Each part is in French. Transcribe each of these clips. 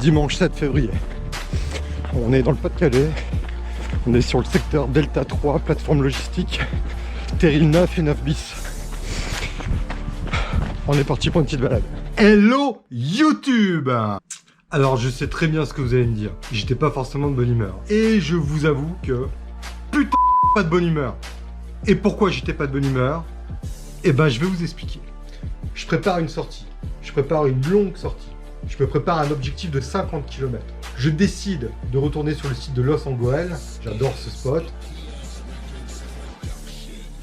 dimanche 7 février. On est dans le Pas-de-Calais, on est sur le secteur Delta 3, plateforme logistique, terril 9 et 9 bis. On est parti pour une petite balade. Hello YouTube! Alors je sais très bien ce que vous allez me dire, j'étais pas forcément de bonne humeur. Et je vous avoue que, putain, pas de bonne humeur. Et pourquoi j'étais pas de bonne humeur? Eh ben je vais vous expliquer. Je prépare une sortie, je prépare une longue sortie. Je me prépare un objectif de 50 km. Je décide de retourner sur le site de Los Angeles. J'adore ce spot.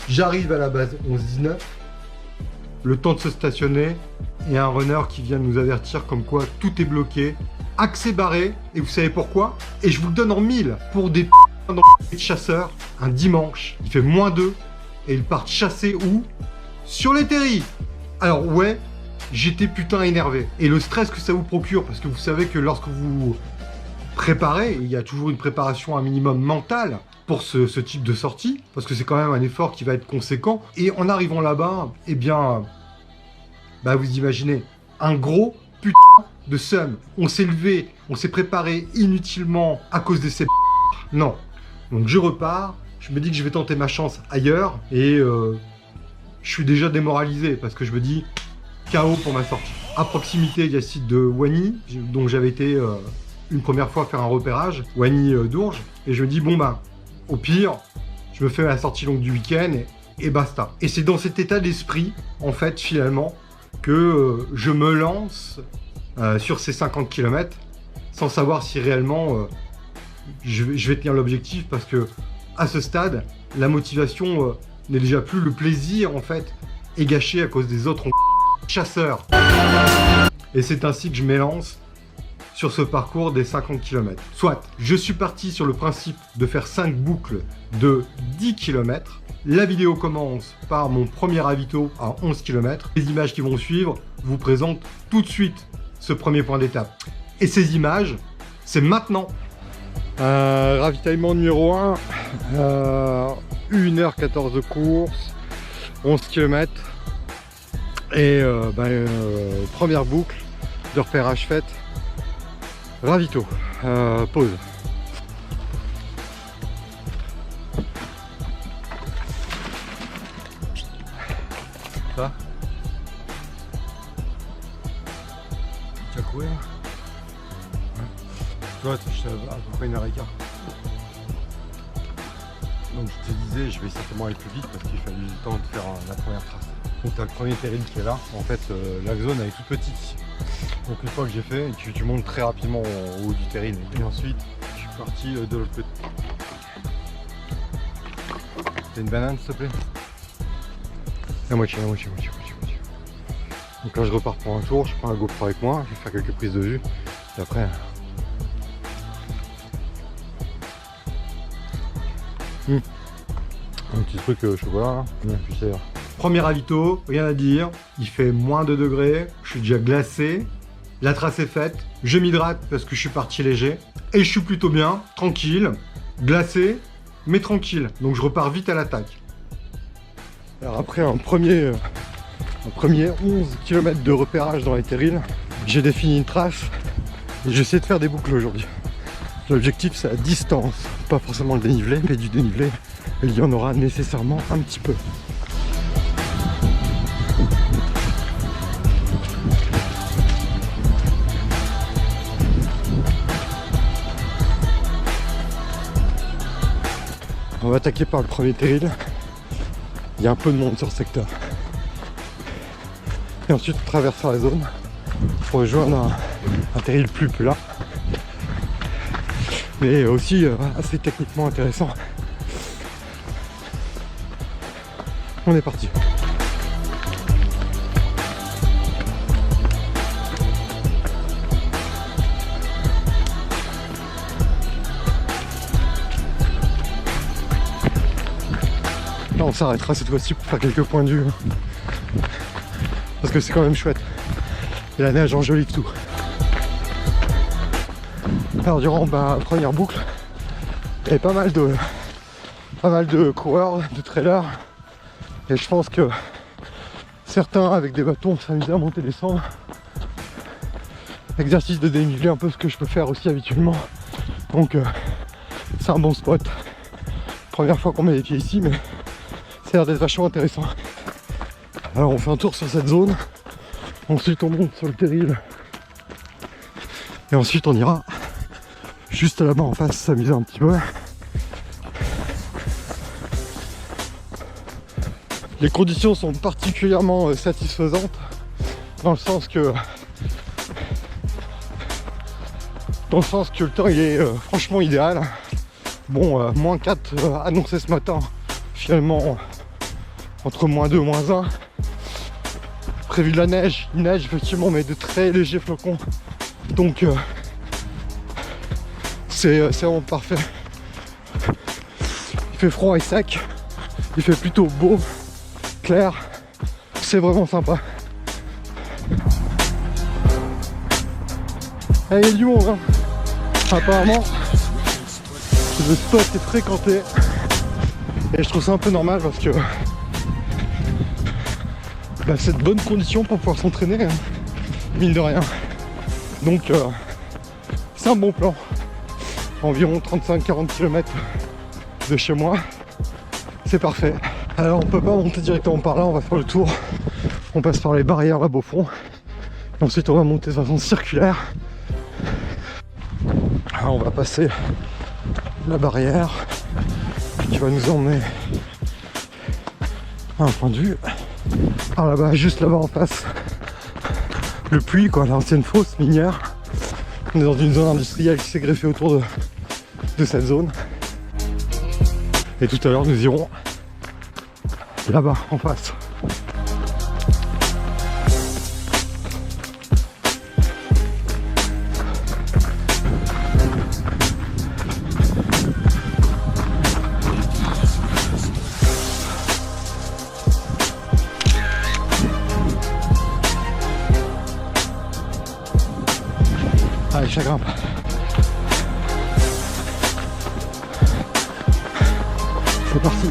J'arrive à la base 11-19. Le temps de se stationner. Et un runner qui vient de nous avertir comme quoi tout est bloqué. Accès barré. Et vous savez pourquoi? Et je vous le donne en 1000 pour des de chasseurs. Un dimanche, il fait -2. Et ils partent chasser où? Sur les terris. Alors ouais. J'étais putain énervé. Et le stress que ça vous procure, parce que vous savez que lorsque vous préparez, il y a toujours une préparation un minimum mentale pour ce type de sortie, parce que c'est quand même un effort qui va être conséquent. Et en arrivant là-bas, eh bien, bah vous imaginez, un gros putain de seum. On s'est levé, on s'est préparé inutilement à cause de ces non. Donc je repars, je me dis que je vais tenter ma chance ailleurs, et je suis déjà démoralisé, parce que je me dis... KO pour ma sortie. À proximité, il y a le site de Wany, donc j'avais été une première fois faire un repérage, Wany d'Ourges, et je me dis bon bah, au pire, je me fais la sortie longue du week-end et basta. Et c'est dans cet état d'esprit, en fait, finalement, que je me lance sur ces 50 km, sans savoir si réellement je vais tenir l'objectif, parce que à ce stade, la motivation n'est déjà plus, le plaisir en fait est gâché à cause des autres chasseurs. Et c'est ainsi que je m'élance sur ce parcours des 50 km. Soit, je suis parti sur le principe de faire 5 boucles de 10 km. La vidéo commence par mon premier ravito à 11 km. Les images qui vont suivre vous présentent tout de suite ce premier point d'étape. Et ces images, c'est maintenant. Ravitaillement numéro 1, 1h14 de course, 11 km. Et première boucle de repérage faite, ravito, pause. Ça tu vas courir? Ouais. Toi, je suis à peu près 1h15. Donc je te disais, je vais certainement aller plus vite parce qu'il fallait le temps de faire la première trace. Donc tu as le premier terril qui est là. En fait, la zone elle est toute petite ici. Donc une fois que j'ai fait, tu montes très rapidement au haut du terril. Et ensuite, je suis parti de l'autre côté. T'as une banane s'il te plaît? La moitié. Donc là je repars pour un tour, je prends un GoPro avec moi, je vais faire quelques prises de vue. Et après... Un petit truc chocolat là. Puis c'est... Premier ravito, rien à dire, il fait -2 degrés, je suis déjà glacé, la trace est faite, je m'hydrate parce que je suis parti léger, et je suis plutôt bien, tranquille, glacé, mais tranquille, donc je repars vite à l'attaque. Alors après un premier 11 km de repérage dans les terrils, j'ai défini une trace, et j'essaie de faire des boucles aujourd'hui. L'objectif c'est la distance, pas forcément le dénivelé, mais du dénivelé, il y en aura nécessairement un petit peu. On va attaquer par le premier terril. Il y a un peu de monde sur le secteur. Et ensuite on traversera la zone pour rejoindre un terril plus plat. Mais aussi assez techniquement intéressant. On est parti. Là on s'arrêtera cette fois-ci pour faire quelques points de vue. Parce que c'est quand même chouette. Et la neige enjolive tout. Alors durant la première boucle, il y avait pas mal de coureurs, de trailers. Et je pense que certains avec des bâtons s'amusaient à monter, descendre. exercice de dénivelé, un peu ce que je peux faire aussi habituellement. Donc c'est un bon spot. Première fois qu'on met les pieds ici, mais ça a l'air d'être vachement intéressant. Alors on fait un tour sur cette zone, ensuite on monte sur le terril, et ensuite on ira juste là-bas en face s'amuser un petit peu. Les conditions sont particulièrement satisfaisantes, dans le sens que le temps il est franchement idéal. Bon, moins 4 annoncé ce matin, finalement entre moins 2 moins 1. Prévu de la neige, il neige effectivement, mais de très légers flocons. Donc c'est vraiment parfait. Il fait froid et sec, il fait plutôt beau, clair, c'est vraiment sympa. Ah, il y a du monde, hein. Apparemment le spot est fréquenté et je trouve ça un peu normal parce que c'est de bonnes conditions pour pouvoir s'entraîner, hein, mine de rien. Donc c'est un bon plan. Environ 35-40 km de chez moi, c'est parfait. Alors on peut pas monter directement par là, on va faire le tour. On passe par les barrières là-bas au fond. Et ensuite on va monter de façon circulaire. Alors on va passer la barrière qui va nous emmener à un point de vue. Alors là-bas, juste là-bas en face, le puits, quoi, l'ancienne fosse minière. On est dans une zone industrielle qui s'est greffée autour de cette zone. Et tout à l'heure, nous irons là-bas en face. Allez, ça grimpe. C'est parti.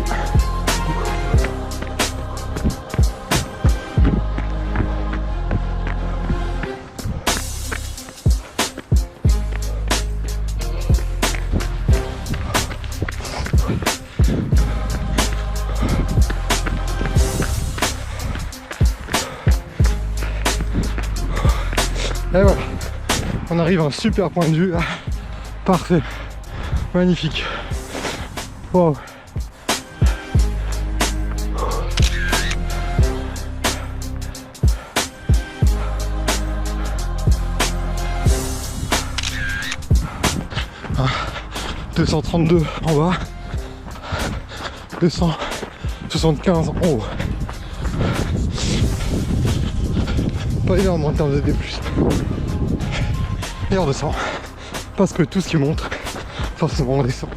Et voilà. On arrive à un super point de vue, parfait, magnifique. Wow. Ah, 232 en bas, 275 en haut. Pas énorme en termes de D+. Et on descend, parce que tout ce qui monte, forcément on descend.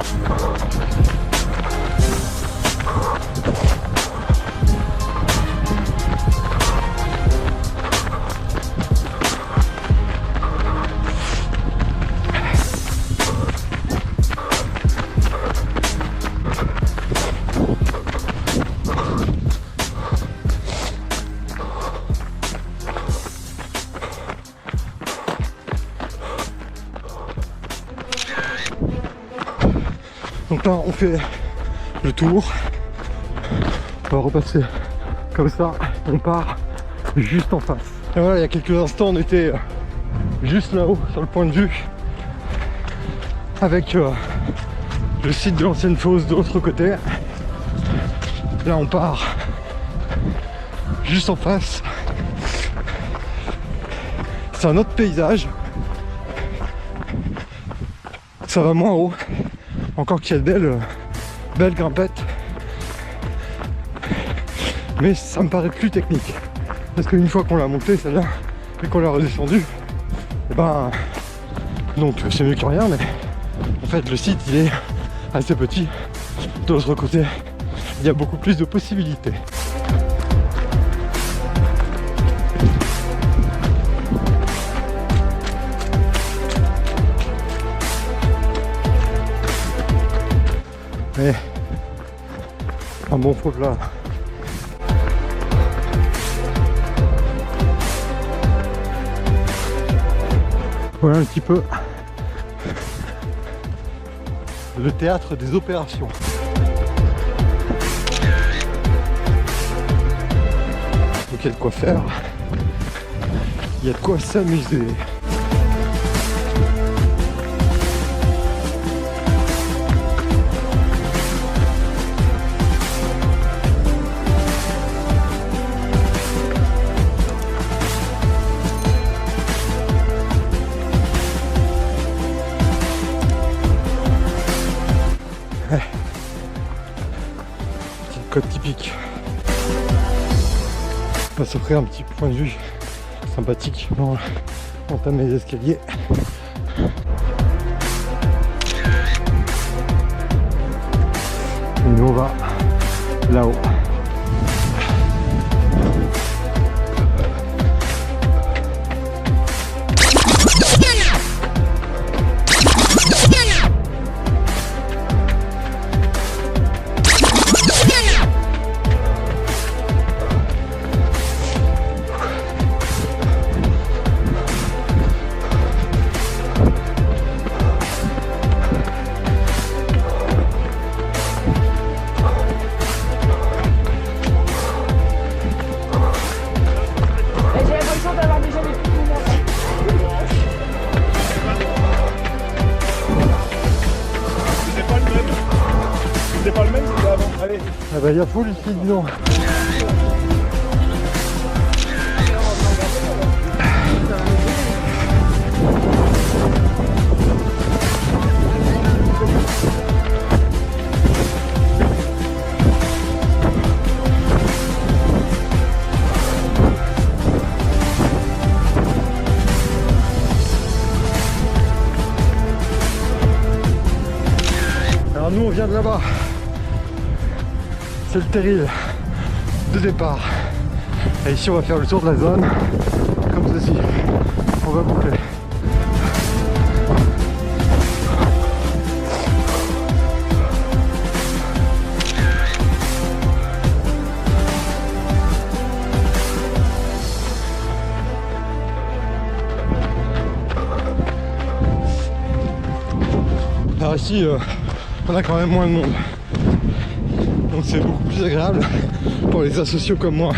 Donc là on fait le tour, on va repasser comme ça, on part juste en face. Et voilà, il y a quelques instants on était juste là-haut sur le point de vue avec le site de l'ancienne fosse de l'autre côté. Là on part juste en face, c'est un autre paysage, ça va moins haut. Encore qu'il y a de belles grimpettes, mais ça me paraît plus technique parce qu'une fois qu'on l'a montée celle-là et qu'on l'a redescendue, et ben donc c'est mieux que rien, mais en fait le site il est assez petit. De l'autre côté il y a beaucoup plus de possibilités. Mais un bon faux plat. Voilà un petit peu le théâtre des opérations. Donc il y a de quoi faire, il y a de quoi s'amuser. Petite côte typique. On va s'offrir un petit point de vue sympathique pour entamer les escaliers. Et nous on va là-haut. Ah bah il y a full ici, dis donc. Alors nous on vient de là-bas. C'est le terril de départ. Et ici on va faire le tour de la zone comme ceci. On va boucler. Alors ici on a quand même moins de monde. Donc c'est beaucoup plus agréable pour les asociaux comme moi.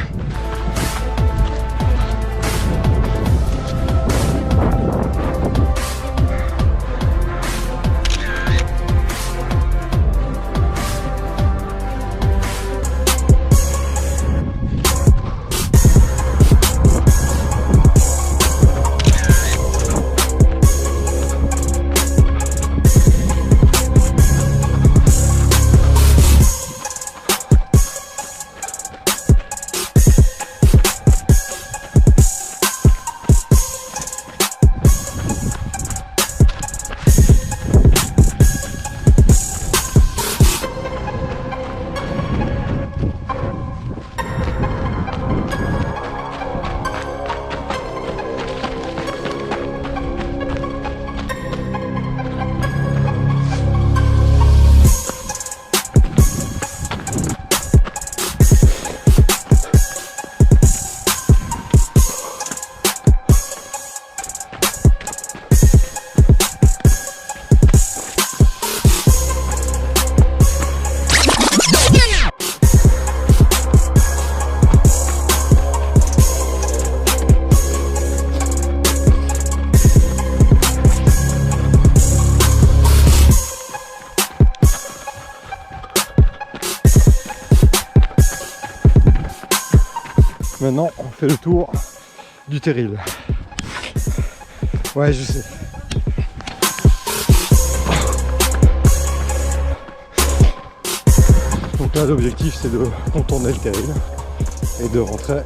Maintenant, on fait le tour du terril. Ouais, je sais. Donc là, l'objectif, c'est de contourner le terril et de rentrer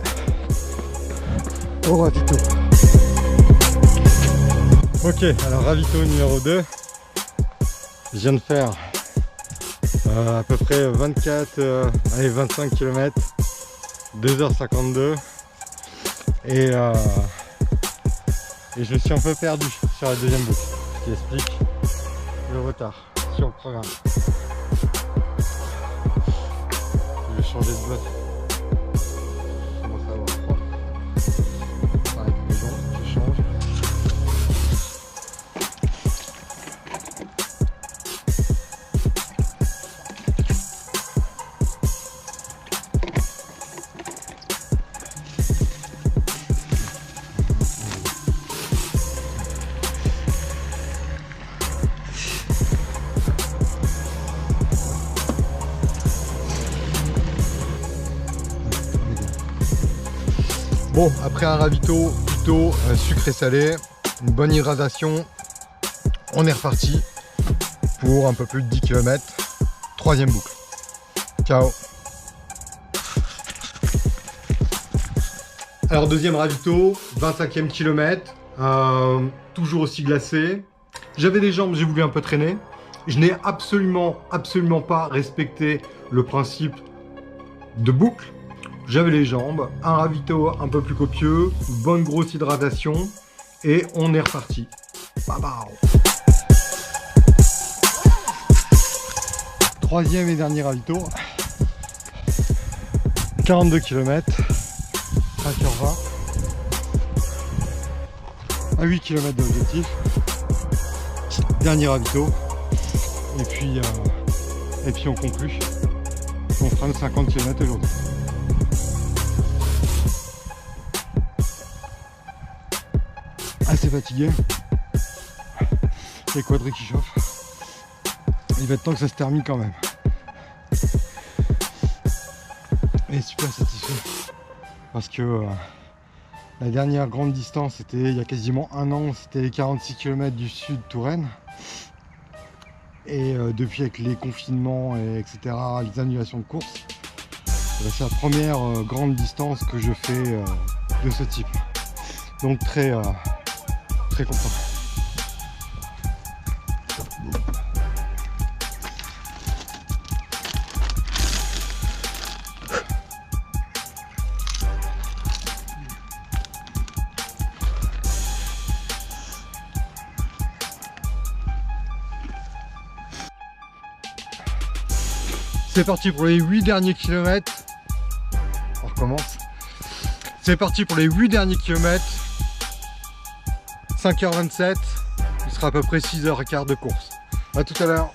au ravito. Ok, alors ravito numéro 2. Je viens de faire à peu près 25 km. 2h52 et je me suis un peu perdu sur la deuxième boucle, ce qui explique le retard sur le programme. Je vais changer de botte. Je commence à avoir froid. Pareil, les gens, je change. Bon, après un ravito plutôt sucré-salé, une bonne hydratation, on est reparti pour un peu plus de 10 km. Troisième boucle. Ciao. Alors deuxième ravito, 25e kilomètre, toujours aussi glacé. J'avais des jambes, j'ai voulu un peu traîner. Je n'ai absolument pas respecté le principe de boucle. J'avais les jambes, un ravito un peu plus copieux, une bonne grosse hydratation et on est reparti. Troisième et dernier ravito, 42 km, 5h20, à 8 km de l'objectif. Dernier ravito, et puis on conclut. On fera nos 50 km aujourd'hui. Assez fatigué, les quadris qui chauffent. Il va être temps que ça se termine quand même. Et super satisfait parce que la dernière grande distance, c'était il y a quasiment un an, c'était les 46 km du sud Touraine. Et depuis, avec les confinements, etc., les annulations de course, c'est la première grande distance que je fais de ce type. Donc très content. C'est parti pour les 8 derniers kilomètres. On recommence. C'est parti pour les 8 derniers kilomètres. 5h27. Il sera à peu près 6h15 de course. A tout à l'heure.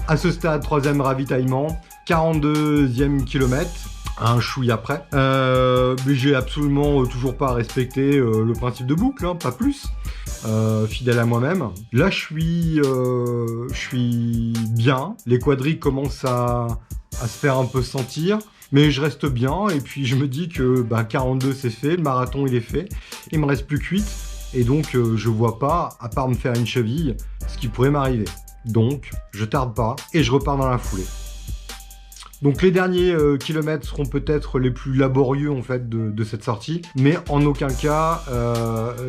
À ce stade, troisième ravitaillement. 42e kilomètre. Un chouille après. Mais j'ai absolument toujours pas respecté le principe de boucle, hein, pas plus. Fidèle à moi-même. Là, je suis bien. Les quadris commencent à se faire un peu sentir, mais je reste bien. Et puis, je me dis que 42, c'est fait. Le marathon, il est fait. Il me reste plus que 8. Et donc, je vois pas, à part me faire une cheville, ce qui pourrait m'arriver. Donc, je tarde pas et je repars dans la foulée. Donc les derniers kilomètres seront peut-être les plus laborieux en fait de cette sortie, mais en aucun cas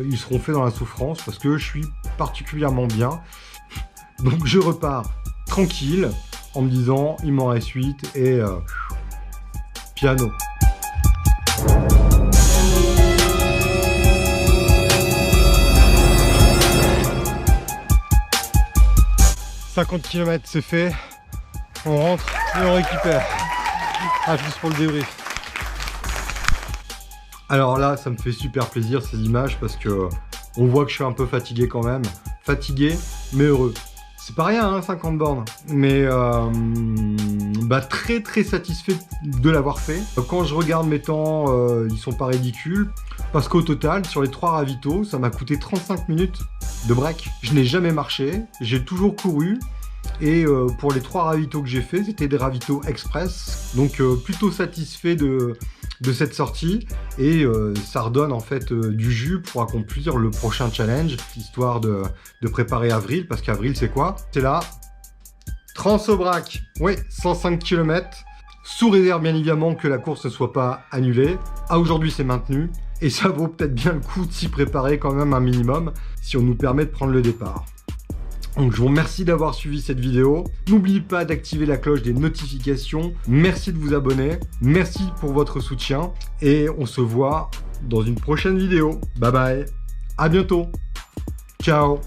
ils seront faits dans la souffrance parce que je suis particulièrement bien. Donc je repars tranquille en me disant il m'en reste 8 et piano. « 50 km c'est fait, on rentre et on récupère. À plus pour le débrief. » Alors là, ça me fait super plaisir ces images parce que on voit que je suis un peu fatigué quand même. Fatigué, mais heureux. C'est pas rien, hein, 50 bornes. Mais très satisfait de l'avoir fait. Quand je regarde mes temps, ils sont pas ridicules. Parce qu'au total, sur les 3 ravitaux, ça m'a coûté 35 minutes de break. Je n'ai jamais marché, j'ai toujours couru. Et pour les 3 ravitaux que j'ai fait, c'était des ravitaux express. Donc plutôt satisfait de cette sortie. Et ça redonne en fait du jus pour accomplir le prochain challenge. Histoire de préparer avril. Parce qu'avril c'est quoi? C'est la Trans-Aubrac. Oui, 105 km. Sous réserve bien évidemment que la course ne soit pas annulée. À aujourd'hui c'est maintenu. Et ça vaut peut-être bien le coup de s'y préparer quand même un minimum. Si on nous permet de prendre le départ. Donc je vous remercie d'avoir suivi cette vidéo. N'oubliez pas d'activer la cloche des notifications. Merci de vous abonner. Merci pour votre soutien. Et on se voit dans une prochaine vidéo. Bye bye. À bientôt. Ciao.